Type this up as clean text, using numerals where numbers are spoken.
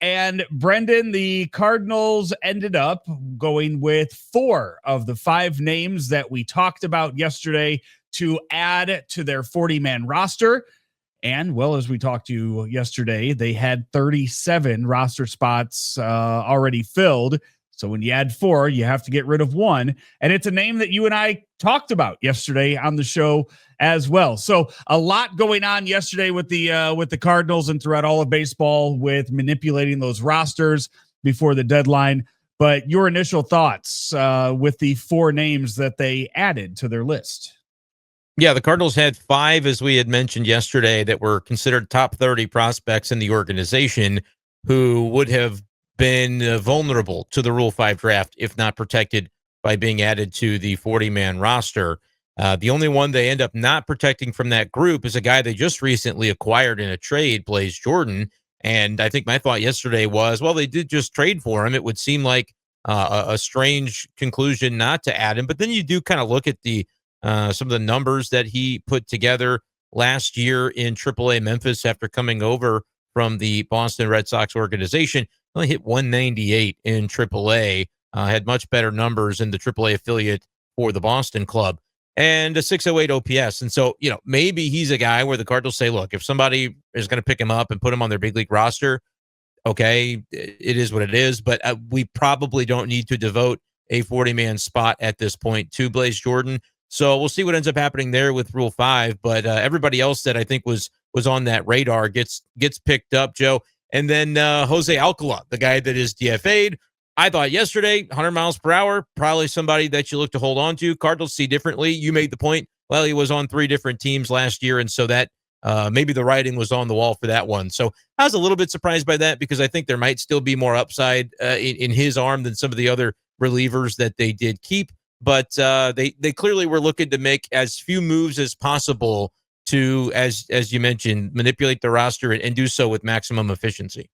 And Brenden, the Cardinals ended up going with 4 of the 5 names that we talked about yesterday to add to their 40-man roster. And, well, as we talked to yesterday, they had 37 roster spots already filled. So when you add 4, you have to get rid of 1. And it's a name that you and I talked about yesterday on the show as well. So a lot going on yesterday with the Cardinals and throughout all of baseball with manipulating those rosters before the deadline. But your initial thoughts with the 4 names that they added to their list? Yeah, the Cardinals had 5, as we had mentioned yesterday, that were considered top 30 prospects in the organization who would have been vulnerable to the Rule 5 draft if not protected by being added to the 40-man roster. The only one they end up not protecting from that group is a guy they just recently acquired in a trade, Blaze Jordan. And I think my thought yesterday was, well, they did just trade for him. It would seem like a strange conclusion not to add him. But then you do kind of look at some of the numbers that he put together last year in AAA Memphis after coming over from the Boston Red Sox organization. Only hit 198 in AAA, had much better numbers in the AAA affiliate for the Boston club, and a 608 OPS. And so, maybe he's a guy where the Cardinals say, look, if somebody is going to pick him up and put him on their big league roster, okay, it is what it is. But we probably don't need to devote a 40-man spot at this point to Blaze Jordan. So we'll see what ends up happening there with Rule 5. But everybody else that I think was on that radar gets picked up, Joe. And then Jose Alcala, the guy that is DFA'd. I thought yesterday, 100 miles per hour, probably somebody that you look to hold on to. Cardinals see differently. You made the point. Well, he was on 3 different teams last year, and so that maybe the writing was on the wall for that one. So I was a little bit surprised by that because I think there might still be more upside in his arm than some of the other relievers that they did keep. But they clearly were looking to make as few moves as possible to, as you mentioned, manipulate the roster and do so with maximum efficiency.